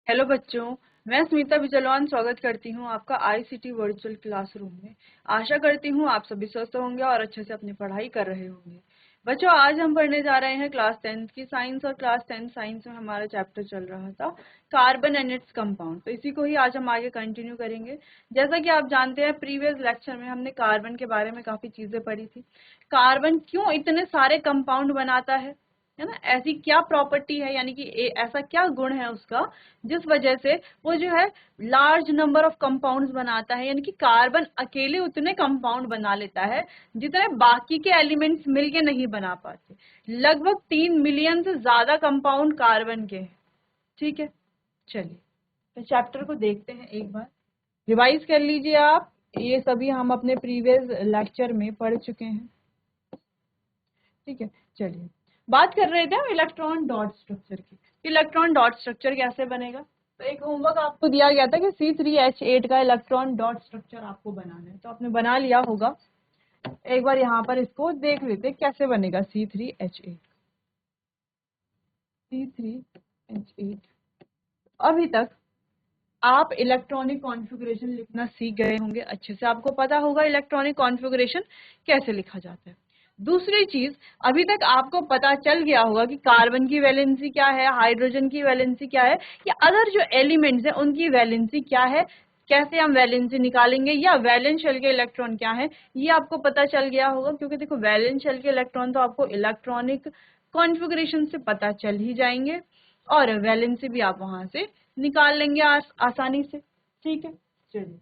Hello बच्चों, मैं स्मिता बिजलवान स्वागत करती हूँ आपका आईसीटी वर्चुअल क्लासरूम में। आशा करती हूँ आप सभी स्वस्थ होंगे और अच्छे से अपनी पढ़ाई कर रहे होंगे। बच्चों, आज हम पढ़ने जा रहे हैं क्लास 10th की साइंस। और क्लास 10th साइंस में हमारा चैप्टर चल रहा था कार्बन एंड इट्स कंपाउंड। तो इसी को ही आज हम आगे कंटिन्यू करेंगे। जैसा कि आप जानते हैं, प्रीवियस लेक्चर में हमने कार्बन के बारे में काफी चीजें पढ़ी थी। कार्बन क्यों इतने सारे कंपाउंड बनाता है ना, ऐसी क्या प्रॉपर्टी है, यानी कि ऐसा क्या गुण है उसका जिस वजह से वो जो है लार्ज नंबर ऑफ कंपाउंड्स बनाता है। यानी कि कार्बन अकेले उतने कंपाउंड बना लेता है जितने बाकी के एलिमेंट्स मिलके नहीं बना पाते। लगभग 3 मिलियन से ज्यादा कंपाउंड कार्बन के हैं। ठीक है, चलिए तो चैप्टर को देखते हैं, एक बार रिवाइज कर लीजिए आप। ये सभी हम अपने प्रीवियस लेक्चर में पढ़ चुके हैं। ठीक है, चलिए बात कर रहे थे हम इलेक्ट्रॉन डॉट स्ट्रक्चर की। इलेक्ट्रॉन डॉट स्ट्रक्चर कैसे बनेगा। तो एक होमवर्क आपको दिया गया था कि C3H8 का इलेक्ट्रॉन डॉट स्ट्रक्चर आपको बनाना है, तो आपने बना लिया होगा। एक बार यहाँ पर इसको देख लेते कैसे बनेगा C3H8। C3H8 अभी तक आप इलेक्ट्रॉनिक कॉन्फ़िगरेशन लिखना सीख गए होंगे, अच्छे से आपको पता होगा इलेक्ट्रॉनिक कॉन्फ़िगरेशन कैसे लिखा जाता है। दूसरी चीज, अभी तक आपको पता चल गया होगा कि कार्बन की वैलेंसी क्या है, हाइड्रोजन की वैलेंसी क्या है, या अदर जो एलिमेंट्स हैं उनकी वैलेंसी क्या है, कैसे हम वैलेंसी निकालेंगे, या वैलेंस शेल के इलेक्ट्रॉन क्या है, ये आपको पता चल गया होगा। क्योंकि देखो, वैलेंस शेल के इलेक्ट्रॉन तो आपको इलेक्ट्रॉनिक कॉन्फ़िगरेशन से पता चल ही जाएंगे, और वैलेंसी भी आप वहां से निकाल लेंगे आसानी से। ठीक है, चलिए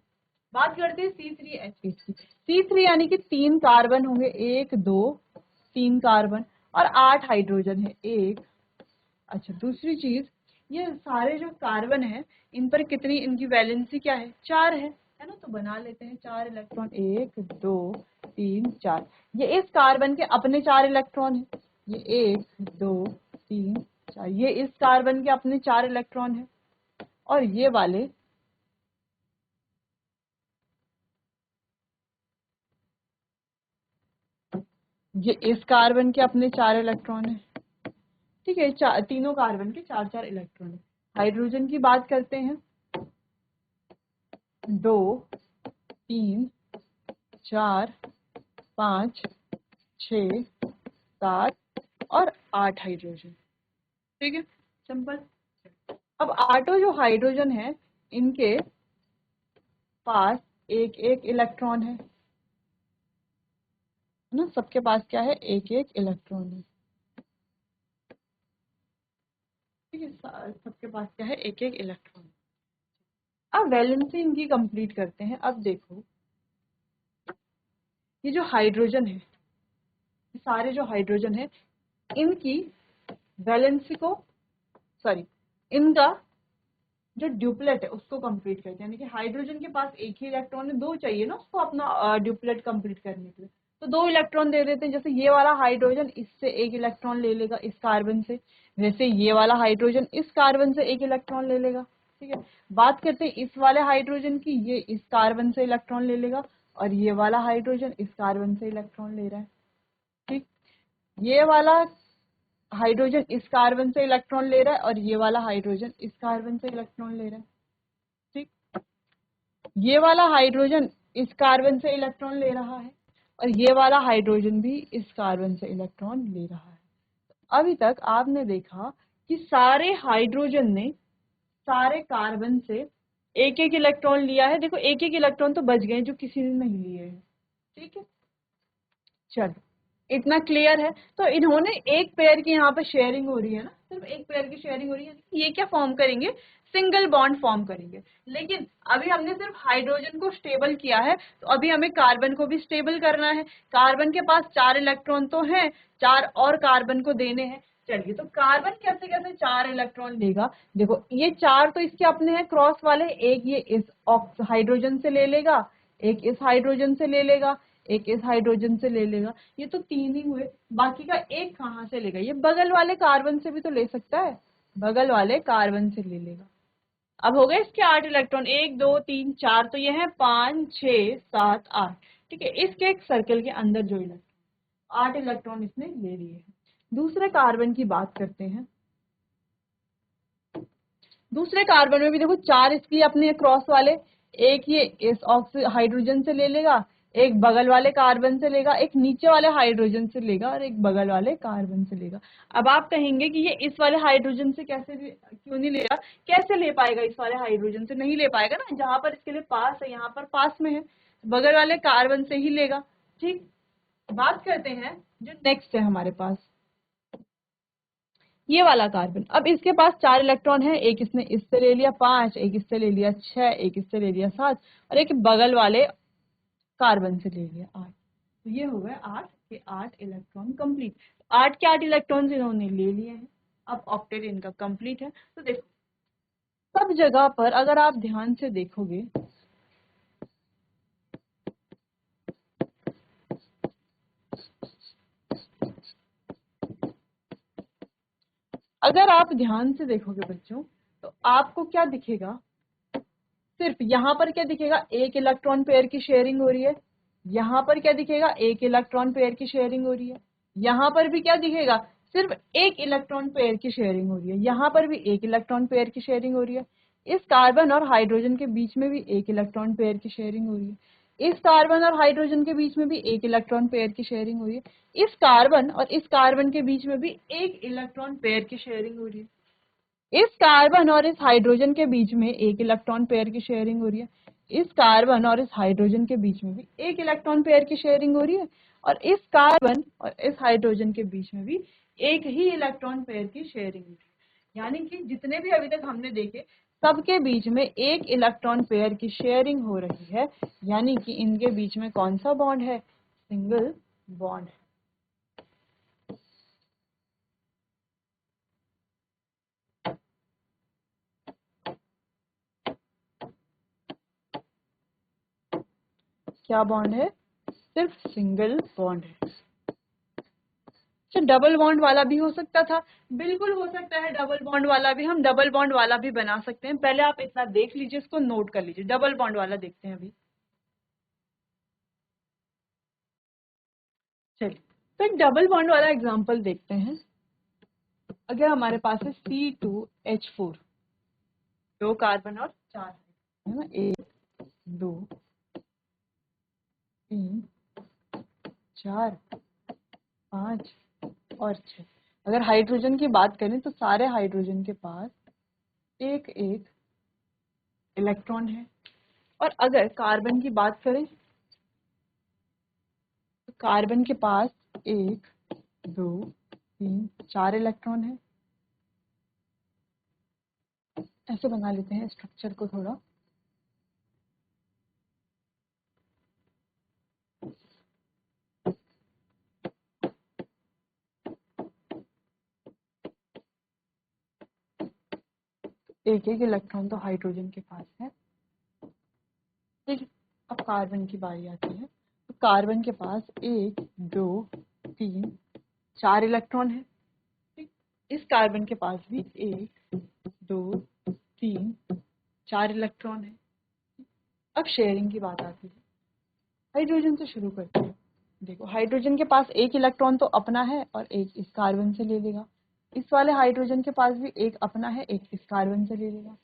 बात करते हैं C3H8 की। C3 यानी कि 3 कार्बन होंगे, 1 2 3 कार्बन, और 8 हाइड्रोजन है, एक। अच्छा, दूसरी चीज, ये सारे जो कार्बन है इन पर कितनी, इनकी वैलेंसी क्या है, 4 है ना। तो बना लेते हैं 4 इलेक्ट्रॉन, 1 2 3 4। ये इस कार्बन के अपने 4 इलेक्ट्रॉन है, ये 1 2 3 4। ये इस कार्बन के अपने 4 इलेक्ट्रॉन है, और ये वाले ये इस कार्बन के अपने 4 इलेक्ट्रॉन है। ठीक है, तीनों कार्बन के 4 4 इलेक्ट्रॉन है। हाइड्रोजन की बात करते हैं, 2 3 4 5 6 7 और 8 हाइड्रोजन। ठीक है, सिंपल। अब आठों जो हाइड्रोजन है इनके पास एक एक इलेक्ट्रॉन है ना, सबके पास क्या है, एक एक इलेक्ट्रॉन है। ठीक है, सबके पास क्या है, एक एक इलेक्ट्रॉन। अब वैलेंसी इनकी कंप्लीट करते हैं। अब देखो, ये जो हाइड्रोजन है, ये सारे जो हाइड्रोजन है, इनकी वैलेंसी को, सॉरी, इनका जो ड्यूप्लेट है उसको कंप्लीट करते हैं। यानी कि हाइड्रोजन के पास एक ही इलेक्ट्रॉन है, दो चाहिए ना उसको अपना ड्यूप्लेट कंप्लीट करने के लिए, तो 2 इलेक्ट्रॉन दे देते हैं। जैसे ये वाला हाइड्रोजन इससे एक इलेक्ट्रॉन ले लेगा इस कार्बन से, वैसे ये वाला हाइड्रोजन इस कार्बन से एक इलेक्ट्रॉन ले लेगा। ठीक है, बात करते हैं इस वाले हाइड्रोजन की, ये इस कार्बन से इलेक्ट्रॉन ले लेगा, और ये वाला हाइड्रोजन इस कार्बन से इलेक्ट्रॉन ले रहा है। ठीक, ये वाला हाइड्रोजन इस कार्बन से इलेक्ट्रॉन ले रहा है, और ये वाला हाइड्रोजन इस कार्बन से इलेक्ट्रॉन ले रहा है। ठीक, ये वाला हाइड्रोजन इस कार्बन से इलेक्ट्रॉन ले रहा है, और ये वाला हाइड्रोजन भी इस कार्बन से इलेक्ट्रॉन ले रहा है। अभी तक आपने देखा कि सारे हाइड्रोजन ने सारे कार्बन से एक एक इलेक्ट्रॉन लिया है। देखो, एक एक इलेक्ट्रॉन तो बच गए जो किसी ने नहीं लिए हैं। ठीक है, चलो इतना क्लियर है। तो इन्होंने एक पेयर की यहाँ पर शेयरिंग हो रही है ना, सिर्फ एक पेयर की शेयरिंग हो रही है, ये क्या फॉर्म करेंगे, सिंगल बॉन्ड फॉर्म करेंगे। लेकिन अभी हमने सिर्फ हाइड्रोजन को स्टेबल किया है, तो अभी हमें कार्बन को भी स्टेबल करना है। कार्बन के पास 4 इलेक्ट्रॉन तो हैं, 4 और कार्बन को देने हैं। चलिए, तो कार्बन कैसे कैसे 4 इलेक्ट्रॉन लेगा। देखो, ये 4 तो इसके अपने हैं क्रॉस वाले, एक ये इस हाइड्रोजन से ले लेगा, एक इस हाइड्रोजन से ले लेगा, एक इस हाइड्रोजन से ले लेगा। ये तो 3 ही हुए, बाकी का एक कहाँ से लेगा, ये बगल वाले कार्बन से भी तो ले सकता है, बगल वाले कार्बन से ले लेगा। अब हो गए इसके 8 इलेक्ट्रॉन, 1 2 3 4, तो ये है 5 6 7 8। ठीक है, इसके एक सर्कल के अंदर जो इलेक्ट्रॉन 8 इलेक्ट्रॉन इसने ले लिए हैं। दूसरे कार्बन की बात करते हैं। दूसरे कार्बन में भी देखो 4 इसकी अपने क्रॉस वाले, एक ये इस हाइड्रोजन से ले लेगा, एक बगल वाले कार्बन से लेगा, एक नीचे वाले हाइड्रोजन से लेगा और एक बगल वाले कार्बन से लेगा। अब आप कहेंगे कि ये इस वाले हाइड्रोजन से क्यों नहीं लेगा, कैसे ले पाएगा, इस वाले हाइड्रोजन से नहीं ले पाएगा ना, जहां पर इसके लिए पास है यहाँ पर पास में है, बगल वाले कार्बन से ही लेगा। ठीक, बात करते हैं जो नेक्स्ट है हमारे पास, ये वाला कार्बन। अब इसके पास 4 इलेक्ट्रॉन है, एक इसने इससे ले लिया 5, एक इससे ले लिया 6, एक इससे ले लिया 7 और एक बगल वाले कार्बन से ले लिया 8। तो ये हो गए 8 के 8 इलेक्ट्रॉन कंप्लीट। 8 के 8 इलेक्ट्रॉन इन्होंने ले लिए हैं। अब ऑक्टेट इनका कंप्लीट है। तो देखो सब जगह पर अगर आप ध्यान से देखोगे, अगर आप ध्यान से देखोगे बच्चों, तो आपको क्या दिखेगा, सिर्फ यहाँ पर क्या दिखेगा, एक इलेक्ट्रॉन पेयर की शेयरिंग हो रही है। यहाँ पर क्या दिखेगा, एक इलेक्ट्रॉन पेयर की शेयरिंग हो रही है। यहाँ पर भी क्या दिखेगा, सिर्फ एक इलेक्ट्रॉन पेयर की शेयरिंग हो रही है। यहाँ पर भी एक इलेक्ट्रॉन पेयर की शेयरिंग हो रही है। इस कार्बन और हाइड्रोजन के बीच में भी एक इलेक्ट्रॉन पेयर की शेयरिंग हो रही है। इस कार्बन और हाइड्रोजन के बीच में भी एक इलेक्ट्रॉन पेयर की शेयरिंग हो रही है। इस कार्बन और इस कार्बन के बीच में भी एक इलेक्ट्रॉन पेयर की शेयरिंग हो रही है। इस कार्बन और इस हाइड्रोजन के बीच में एक इलेक्ट्रॉन पेयर की शेयरिंग हो रही है। इस कार्बन और इस हाइड्रोजन के बीच में भी एक इलेक्ट्रॉन पेयर की शेयरिंग हो रही है और इस कार्बन और इस हाइड्रोजन के बीच में भी एक ही इलेक्ट्रॉन पेयर की शेयरिंग हो रही है। यानी कि जितने भी अभी तक हमने देखे, सबके बीच में एक इलेक्ट्रॉन पेयर की शेयरिंग हो रही है। यानी कि इनके बीच में कौन सा बॉन्ड है, सिंगल बॉन्ड है। क्या बॉन्ड है, सिर्फ सिंगल बॉन्ड है। अच्छा, डबल बॉन्ड वाला भी हो सकता था, बिल्कुल हो सकता है डबल बॉन्ड वाला भी, हम डबल बॉन्ड वाला भी बना सकते हैं। पहले आप इतना देख लीजिए, इसको नोट कर लीजिए। डबल बॉन्ड वाला देखते हैं अभी। चलिए, तो एक डबल बॉन्ड वाला एग्जांपल देखते हैं। अगर हमारे पास है C2H4, 2 कार्बन और 4 है ना, 1 2 3 4 5 और 6। अगर हाइड्रोजन की बात करें तो सारे हाइड्रोजन के पास एक एक इलेक्ट्रॉन है। और अगर कार्बन की बात करें तो कार्बन के पास 1 2 3 4 इलेक्ट्रॉन है। ऐसे बना लेते हैं स्ट्रक्चर को थोड़ा। एक एक इलेक्ट्रॉन तो हाइड्रोजन के पास है। ठीक, अब कार्बन की बारी आती है। तो कार्बन के पास 1 2 3 4 इलेक्ट्रॉन है। ठीक, इस कार्बन के पास भी 1 2 3 4 इलेक्ट्रॉन है। अब शेयरिंग की बात आती है। हाइड्रोजन से शुरू करते हैं। देखो हाइड्रोजन के पास एक इलेक्ट्रॉन तो अपना है और एक इस कार्बन से ले लेगा। इस वाले हाइड्रोजन के पास भी एक अपना है, एक इस कार्बन से ले लेगा।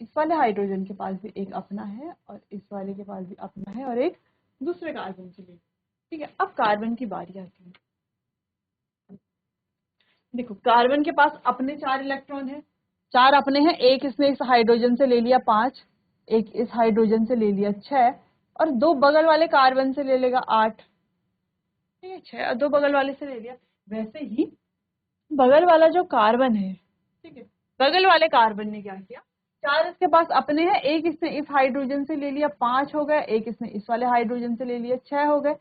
इस वाले हाइड्रोजन के पास भी एक अपना है और इस वाले के पास भी अपना है और एक दूसरे कार्बन से लेगा। ठीक है, अब कार्बन की बारी आती है। देखो कार्बन के पास अपने 4 इलेक्ट्रॉन है, 4 अपने हैं, एक इसने इस हाइड्रोजन से ले लिया 5, एक इस हाइड्रोजन से ले लिया 6 और 2 बगल वाले कार्बन से ले लेगा 8। ठीक है, 6 और 2 बगल वाले से ले लिया। वैसे ही बगल वाला जो कार्बन है, ठीक है, बगल वाले कार्बन ने क्या किया, 4 इसके पास अपने हैं, एक इसने इस हाइड्रोजन से ले लिया 5 हो गए, एक इसने इस वाले हाइड्रोजन से ले लिया 6 हो गए।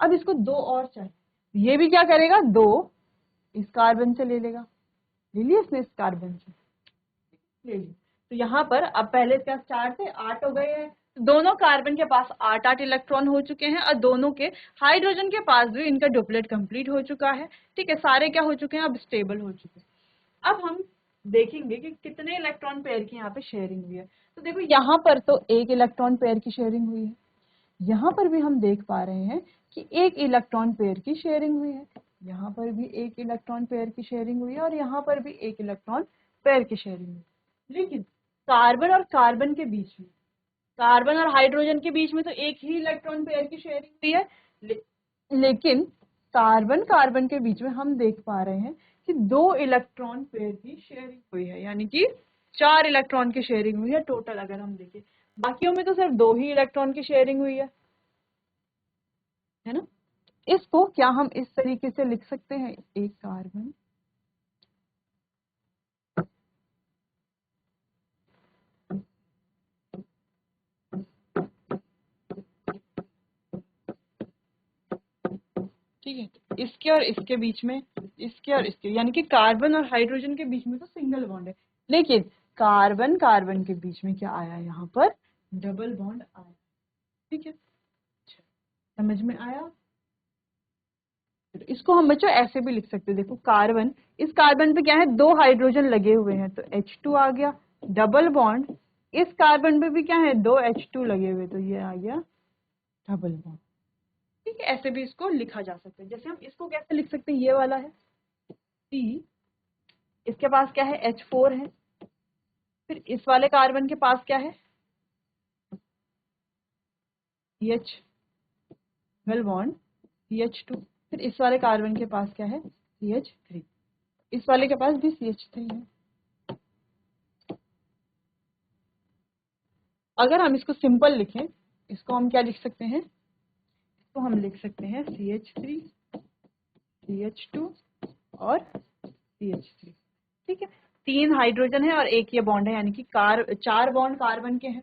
अब इसको 2 और चाहिए, ये भी क्या करेगा, 2 इस कार्बन से ले लेगा। ले लिया इसने इस कार्बन से, ले लिया। तो यहाँ पर अब पहले इसके पास 4 थे, 8 हो गए हैं। दोनों कार्बन के पास 8 इलेक्ट्रॉन हो चुके हैं और दोनों के हाइड्रोजन के पास भी इनका डुप्लेट कंप्लीट हो चुका है। ठीक है, सारे क्या हो चुके हैं, अब स्टेबल हो चुके हैं। अब हम देखेंगे कि कितने इलेक्ट्रॉन पेयर की यहाँ पे शेयरिंग हुई है। तो देखो यहाँ पर तो एक इलेक्ट्रॉन पेयर की शेयरिंग हुई है, यहाँ पर भी हम देख पा रहे हैं कि एक इलेक्ट्रॉन पेयर की शेयरिंग हुई है, यहाँ पर भी एक इलेक्ट्रॉन पेयर की शेयरिंग हुई है और यहाँ पर भी एक इलेक्ट्रॉन पेयर की शेयरिंग हुई है। लेकिन कार्बन और कार्बन के बीच में, कार्बन और हाइड्रोजन के बीच में तो एक ही इलेक्ट्रॉन पेयर की शेयरिंग हुई है, लेकिन कार्बन कार्बन के बीच में हम देख पा रहे हैं कि 2 इलेक्ट्रॉन पेयर की शेयरिंग हुई है, यानी कि 4 इलेक्ट्रॉन की शेयरिंग हुई है टोटल। अगर हम देखें बाकियों में तो सिर्फ 2 ही इलेक्ट्रॉन की शेयरिंग हुई है ना। इसको क्या हम इस तरीके से लिख सकते हैं, एक कार्बन ठीक है, इसके और इसके बीच में, इसके और इसके, यानी कि कार्बन और हाइड्रोजन के बीच में तो सिंगल बॉन्ड है, लेकिन कार्बन कार्बन के बीच में क्या आया, यहाँ पर डबल बॉन्ड आया। ठीक है, समझ में आया। इसको हम बच्चों ऐसे भी लिख सकते हैं, देखो कार्बन, इस कार्बन पे क्या है, 2 हाइड्रोजन लगे हुए हैं तो H2 आ गया, डबल बॉन्ड, इस कार्बन पे भी क्या है, 2 H2 लगे हुए तो ये आ गया डबल बॉन्ड। ठीक है, ऐसे भी इसको लिखा जा सकता है। जैसे हम इसको कैसे लिख सकते हैं, ये वाला है C, इसके पास क्या है, H4 है, फिर इस वाले कार्बन के पास क्या है, CH डबल बॉन्ड CH2, फिर इस वाले कार्बन के पास क्या है, CH3, इस वाले के पास भी CH3 है। अगर हम इसको सिंपल लिखें, इसको हम क्या लिख सकते हैं, इसको हम लिख सकते हैं CH3 CH2 और CH3। ठीक है, 3 हाइड्रोजन है और एक ये बॉन्ड है, यानी कि 4 बॉन्ड कार्बन के हैं।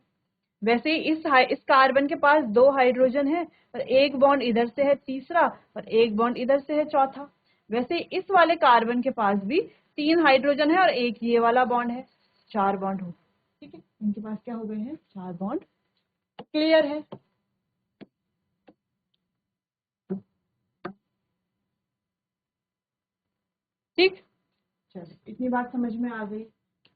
वैसे ही इस कार्बन के पास 2 हाइड्रोजन है और एक बॉन्ड इधर से है तीसरा और एक बॉन्ड इधर से है चौथा। वैसे इस वाले कार्बन के पास भी 3 हाइड्रोजन है और एक ये वाला बॉन्ड है, 4 बॉन्ड हो। ठीक है, इनके पास क्या हो गए हैं, 4 बॉन्ड। क्लियर है। ठीक, चलिए इतनी बात समझ में आ गई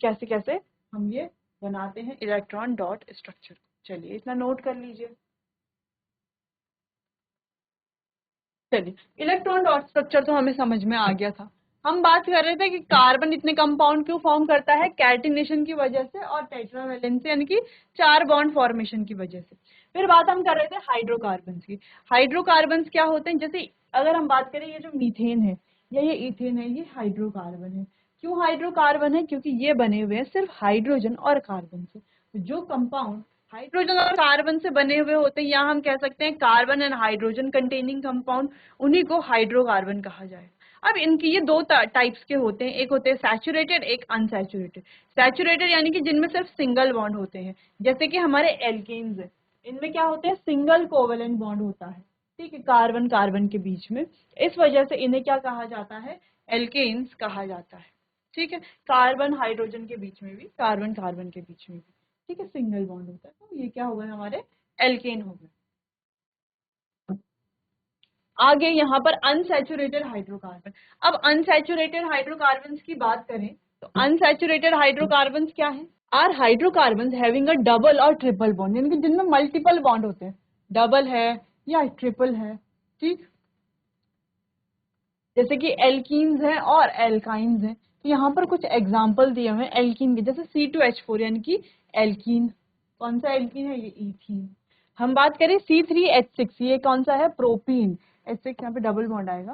कैसे कैसे हम ये बनाते हैं इलेक्ट्रॉन डॉट स्ट्रक्चर। चलिए इतना नोट कर लीजिए। चलिए, इलेक्ट्रॉन डॉट स्ट्रक्चर तो हमें समझ में आ गया था। हम बात कर रहे थे कि कार्बन इतने कंपाउंड क्यों फॉर्म करता है, कैटिनेशन की वजह से और टेट्रावैलेंस यानी कि 4 बॉन्ड फॉर्मेशन की वजह से। फिर बात हम कर रहे थे हाइड्रोकार्बन्स की। हाइड्रोकार्बन्स क्या होते हैं, जैसे अगर हम बात करें ये जो मीथेन है या ये इथेन है, ये हाइड्रोकार्बन है। क्यों हाइड्रोकार्बन है, क्योंकि ये बने हुए हैं सिर्फ हाइड्रोजन और कार्बन से। तो जो कंपाउंड हाइड्रोजन और कार्बन से बने हुए होते हैं, या हम कह सकते हैं carbon and hydrogen containing compound, उन्हीं को हाइड्रोकार्बन कहा जाएगा। अब इनकी ये 2 टाइप्स के होते हैं, एक होते हैं सैचुरेटेड, एक अनसैचुरेटेड। सैचुरेटेड यानी कि जिनमें सिर्फ सिंगल बॉन्ड होते हैं, जैसे कि हमारे एल्केन्स है, इनमें क्या होते हैं, सिंगल कोवेलेंट बॉन्ड होता है। ठीक है, कार्बन कार्बन के बीच में, इस वजह से इन्हें क्या कहा जाता है, एल्केन्स कहा जाता है। ठीक है, कार्बन हाइड्रोजन के बीच में भी, कार्बन कार्बन के बीच में भी, ठीक है, सिंगल बॉन्ड होता है, तो ये क्या हो गए हमारे, एल्केन हो गए। आगे यहाँ पर अनसैचुरेटेड हाइड्रोकार्बन। अब अनसैचुरेटेड हाइड्रोकार्बन्स की बात करें तो अनसैचुरेटेड हाइड्रोकार्बन्स क्या है, are hydrocarbons having a double और ट्रिपल बॉन्ड, यानी कि जिनमें मल्टीपल बॉन्ड होते हैं, डबल है या ट्रिपल है। ठीक, जैसे कि एल्कीन्स हैं और एल्काइंस हैं। तो यहाँ पर कुछ एग्जाम्पल दिए हुए हैं एल्कीन के, जैसे C2H4 यानी कि एल्कीन। कौन सा एल्कीन है, ये इथीन। हम बात करें C3H6, ये कौन सा है, प्रोपीन। H6 यहाँ पे डबल बॉन्ड आएगा।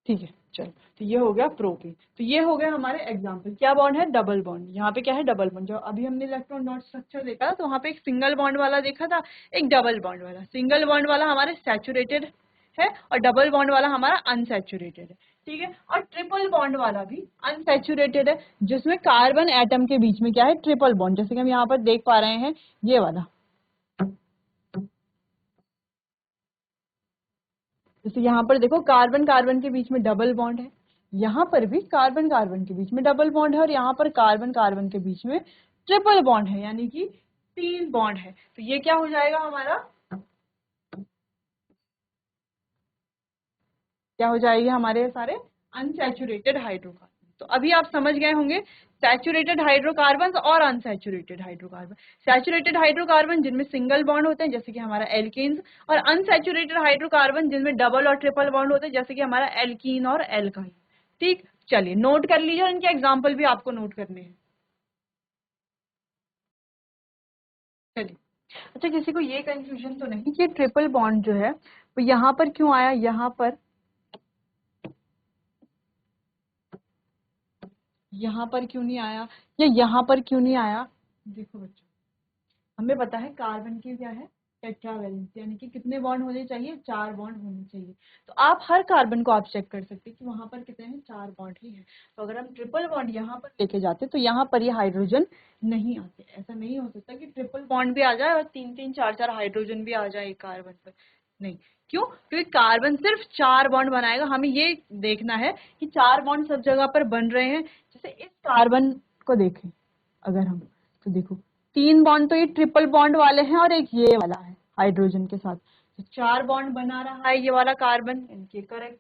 ठीक है, चलो, तो ये हो गया प्रोपीन। तो ये हो गया हमारे एग्जाम्पल, क्या बॉन्ड है, डबल बॉन्ड। यहाँ पे क्या है, डबल बॉन्ड। जो अभी हमने इलेक्ट्रॉन डॉट स्ट्रक्चर देखा तो वहाँ पे एक सिंगल बॉन्ड वाला देखा था, एक डबल बॉन्ड वाला। सिंगल बॉन्ड वाला हमारे सैचुरेटेड है और डबल बॉन्ड वाला हमारा अनसैचुरेटेड है। ठीक है, और ट्रिपल बॉन्ड वाला भी अनसैचुरेटेड है, जिसमें कार्बन एटम के बीच में क्या है, ट्रिपल बॉन्ड, जैसे कि हम यहाँ पर देख पा रहे हैं ये वाला। जैसे यहाँ पर देखो कार्बन कार्बन के बीच में डबल बॉन्ड है, यहाँ पर भी कार्बन कार्बन के बीच में डबल बॉन्ड है और यहाँ पर कार्बन कार्बन के बीच में ट्रिपल बॉन्ड है, यानी कि 3 बॉन्ड है। तो ये क्या हो जाएगा हमारा, क्या हो जाएगी हमारे सारे अनसैचुरेटेड हाइड्रोकार्बन। तो अभी आप समझ गए होंगे सैचुरेटेड हाइड्रोकार्बन और अनसैचुरेटेड हाइड्रोकार्बन। सैचुरेटेड हाइड्रोकार्बन जिनमें सिंगल बॉन्ड होते हैं जैसे कि हमारा एल्केन्स, और अनसैचुरेटेड हाइड्रोकार्बन जिनमें डबल और ट्रिपल बॉन्ड होते हैं जैसे कि हमारा एल्कीन और एल्काइन। ठीक, चलिए नोट कर लीजिए, इनके एग्जाम्पल भी आपको नोट करने हैं। चलिए, अच्छा किसी को ये कंफ्यूजन तो नहीं कि ट्रिपल बॉन्ड जो है वो यहाँ पर क्यों आया, यहाँ पर क्यों नहीं आया, या यहाँ पर क्यों नहीं आया? देखो बच्चों, हमें पता है कार्बन की क्या है, टेट्रावैलेंसी, यानी कि कितने बॉन्ड होने चाहिए, 4 बॉन्ड होने चाहिए। तो आप हर कार्बन को आप चेक कर सकते हैं कि वहां पर कितने हैं, 4 बॉन्ड ही है। तो अगर हम ट्रिपल बॉन्ड यहाँ पर लेके जाते तो यहाँ पर ये हाइड्रोजन नहीं आते। ऐसा नहीं हो सकता कि ट्रिपल बॉन्ड भी आ जाए और 3-3 4-4 हाइड्रोजन भी आ जाए एक कार्बन पर, नहीं। क्यों? क्योंकि कार्बन सिर्फ 4 बॉन्ड बनाएगा। हमें ये देखना है कि 4 बॉन्ड सब जगह पर बन रहे हैं। जैसे इस कार्बन को देखें अगर हम, तो देखो 3 बॉन्ड तो ये ट्रिपल बॉन्ड वाले हैं और एक ये वाला है हाइड्रोजन के साथ, तो 4 बॉन्ड बना रहा है ये वाला कार्बन, इनके करेक्ट।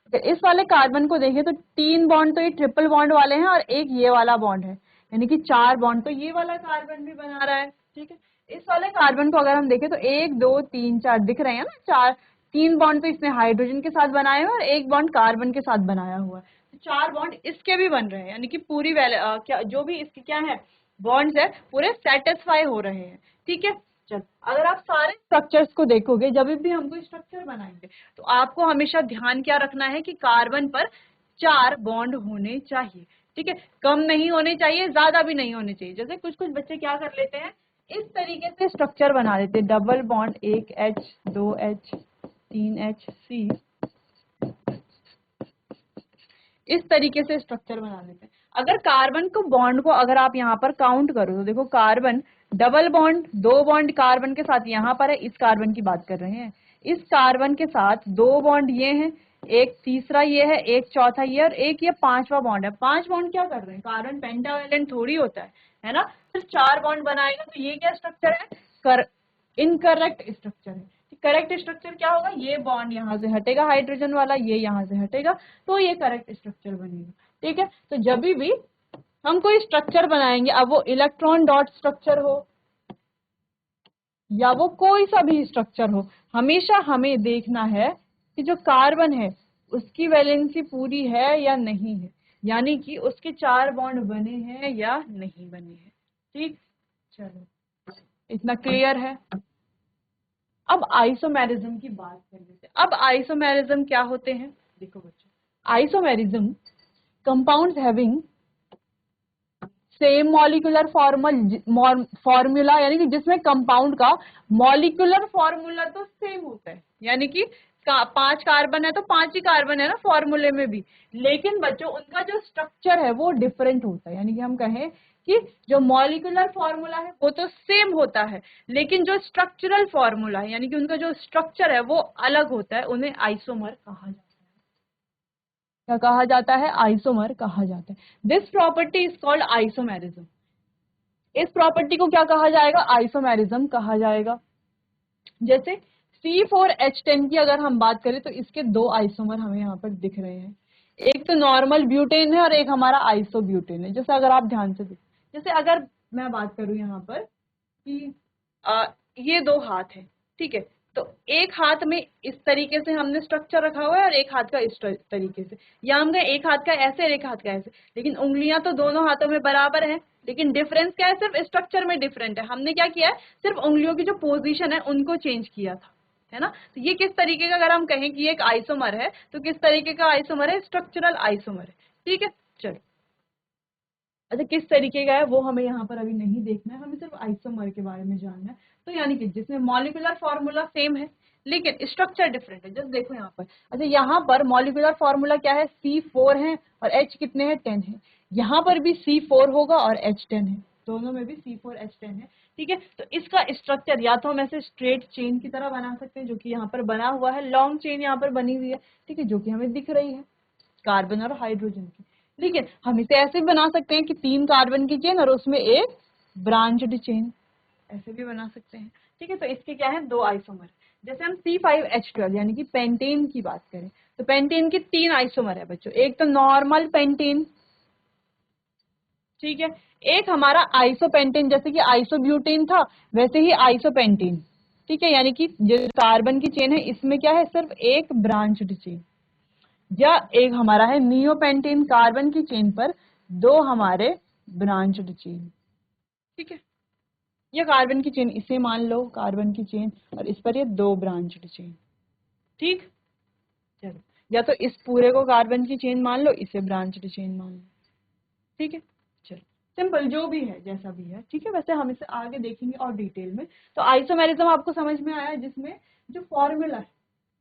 अगर इस वाले कार्बन को देखें तो 3 बॉन्ड तो ये ट्रिपल बॉन्ड वाले हैं और एक ये वाला बॉन्ड है, यानी कि 4 बॉन्ड तो ये वाला कार्बन भी बना रहा है। ठीक है, इस वाले कार्बन को अगर हम देखें तो 1 2 3 4 दिख रहे हैं ना, 4, 3 बॉन्ड तो इसने हाइड्रोजन के साथ बनाए हुए और एक बॉन्ड कार्बन के साथ बनाया हुआ है, तो 4 बॉन्ड इसके भी बन रहे हैं, यानी कि पूरी क्या जो भी इसके क्या है बॉन्ड्स है पूरे सेटिस्फाई हो रहे हैं। ठीक है, चल अगर आप सारे स्ट्रक्चर्स को देखोगे, जब भी हम कोई स्ट्रक्चर बनाएंगे तो आपको हमेशा ध्यान क्या रखना है कि कार्बन पर 4 बॉन्ड होने चाहिए। ठीक है, कम नहीं होने चाहिए, ज्यादा भी नहीं होने चाहिए। जैसे कुछ कुछ बच्चे क्या कर लेते हैं, इस तरीके से स्ट्रक्चर बना लेते हैं, double bond 1 H 2 H 3 H C, इस तरीके से स्ट्रक्चर बना लेते हैं। अगर कार्बन को बॉन्ड को अगर आप यहाँ पर काउंट करो तो देखो carbon double bond 2 bond carbon के साथ यहाँ पर है, इस कार्बन की बात कर रहे हैं, इस कार्बन के साथ 2 बॉन्ड ये हैं, एक तीसरा ये है, एक चौथा ये, और एक ये 5वां बॉन्ड है। 5 बॉन्ड क्या कर रहे हैं, कार्बन पेंटावैलेंट थोड़ी होता है ना, सिर्फ 4 बॉन्ड बनाएगा, तो ये क्या स्ट्रक्चर है, इनकरेक्ट स्ट्रक्चर है। करेक्ट स्ट्रक्चर क्या होगा, ये बॉन्ड यहाँ से हटेगा हाइड्रोजन वाला, ये यहाँ से हटेगा, तो ये करेक्ट स्ट्रक्चर बनेगा। ठीक है, तो जब भी हम कोई स्ट्रक्चर बनाएंगे, अब वो इलेक्ट्रॉन डॉट स्ट्रक्चर हो या वो कोई सा भी स्ट्रक्चर हो, हमेशा हमें देखना है कि जो कार्बन है उसकी वैलेंसी पूरी है या नहीं है, यानी कि उसके 4 बॉन्ड बने हैं या नहीं बने हैं। ठीक, चलो इतना क्लियर है। अब आइसोमेरिज्म की बात कर लेते हैं। अब आइसोमेरिज्म क्या होते हैं, देखो बच्चों, isomerism compounds having same molecular formula, यानी कि जिसमें कंपाउंड का मॉलिक्यूलर फॉर्मूला तो सेम होता है, यानी कि 5 कार्बन है तो 5 ही कार्बन है ना फॉर्मूले में भी, लेकिन बच्चों उनका जो स्ट्रक्चर है वो डिफरेंट होता है। यानी कि हम कहें कि जो मॉलिक्यूलर फॉर्मूला है वो तो सेम होता है, लेकिन जो स्ट्रक्चरल फॉर्मूला है यानी कि उनका जो स्ट्रक्चर है वो अलग होता है, उन्हें आइसोमर कहा जाता है। क्या कहा जाता है, आइसोमर कहा जाता है। This property is called isomerism. इस प्रॉपर्टी को क्या कहा जाएगा, आइसोमेरिज्म कहा जाएगा। जैसे C4H10 की अगर हम बात करें तो इसके 2 आइसोमर हमें यहाँ पर दिख रहे हैं, एक तो नॉर्मल ब्यूटेन है और एक हमारा आइसोब्यूटेन है। जैसे अगर आप ध्यान से देखें, जैसे अगर मैं बात करूं यहाँ पर कि ये 2 हाथ है, ठीक है, तो एक हाथ में इस तरीके से हमने स्ट्रक्चर रखा हुआ है और एक हाथ का इस तरीके से, या हम कहें एक हाथ का ऐसे और एक हाथ का ऐसे, लेकिन उंगलियां तो दोनों हाथों में बराबर है, लेकिन डिफरेंस क्या है, सिर्फ स्ट्रक्चर में डिफरेंट है। हमने क्या किया है, सिर्फ उंगलियों की जो पोजीशन है उनको चेंज किया था, है ना। तो ये किस तरीके का, अगर हम कहें कि ये एक आइसोमर है तो किस तरीके का आइसोमर है, स्ट्रक्चरल आइसोमर है। ठीक है, चलो अच्छा किस तरीके का है वो हमें यहाँ पर अभी नहीं देखना है, हमें सिर्फ आइसोमर के बारे में जानना है। तो यानी कि जिसमें मॉलिक्यूलर फॉर्मूला सेम है लेकिन स्ट्रक्चर डिफरेंट है। जस्ट देखो यहाँ पर, अच्छा यहाँ पर मॉलिक्यूलर फॉर्मूला क्या है, C4 है और H कितने हैं, 10 है। यहाँ पर भी C4 होगा और H 10 है, दोनों में भी C4H10 है। ठीक है, तो इसका स्ट्रक्चर या तो हम ऐसे स्ट्रेट चेन की तरह बना सकते हैं जो कि यहाँ पर बना हुआ है, लॉन्ग चेन यहाँ पर बनी हुई है, ठीक है, जो कि हमें दिख रही है कार्बन और हाइड्रोजन की। लेकिन हम इसे ऐसे भी बना सकते हैं कि 3 कार्बन की चेन और उसमें एक ब्रांच्ड चेन, ऐसे भी बना सकते हैं। ठीक है, तो इसके क्या है, 2 आइसोमर। जैसे हम C5H12 यानी कि पेंटेन की बात करें तो पेंटेन की 3 आइसोमर है बच्चों, एक तो नॉर्मल पेंटेन, ठीक है। एक हमारा आइसोपेंटेन, जैसे कि आइसोब्यूटेन था वैसे ही आइसोपेंटेन, ठीक है, यानी कि जो कार्बन की चेन है इसमें क्या है, सिर्फ एक ब्रांच्ड चेन। या एक हमारा है नियोपेंटेन, कार्बन की चेन पर दो हमारे ब्रांच्ड चेन, ठीक है। या कार्बन की चेन इसे मान लो, कार्बन की चेन, और इस पर ये दो ब्रांच्ड चेन, ठीक। चलो, या तो इस पूरे को कार्बन की चेन मान लो, इसे ब्रांच्ड चेन मान लो, ठीक है। चलो, सिंपल जो भी है, जैसा भी है, ठीक है। वैसे हम इसे आगे देखेंगे और डिटेल में। तो आइसोमेरिज्म आपको समझ में आया, जिसमें जो फॉर्मूला है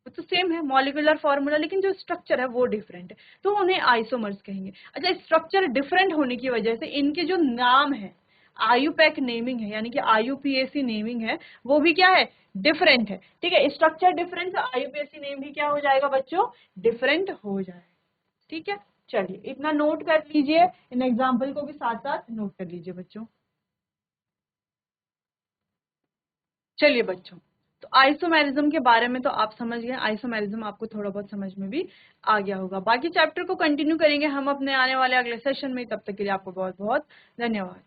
वो तो सेम है, मॉलिक्यूलर फॉर्मूला, लेकिन जो स्ट्रक्चर है वो डिफरेंट है, तो उन्हें आइसोमर्स कहेंगे। अच्छा, स्ट्रक्चर डिफरेंट होने की वजह से इनके जो नाम है, आयुपैक नेमिंग है, यानी कि आयुपीएसी नेमिंग है, वो भी क्या है, डिफरेंट है, ठीक है। स्ट्रक्चर डिफरेंट, आयुपीएसी नेम भी क्या हो जाएगा बच्चों, डिफरेंट हो जाएगा, ठीक है। चलिए, इतना नोट कर लीजिए, इन एग्जाम्पल को भी साथ साथ नोट कर लीजिए बच्चों। चलिए बच्चों, तो आइसोमेरिज्म के बारे में तो आप समझ गए, आइसोमेरिज्म आपको थोड़ा बहुत समझ में भी आ गया होगा। बाकी चैप्टर को कंटिन्यू करेंगे हम अपने आने वाले अगले सेशन में, तब तक के लिए आपको बहुत बहुत धन्यवाद।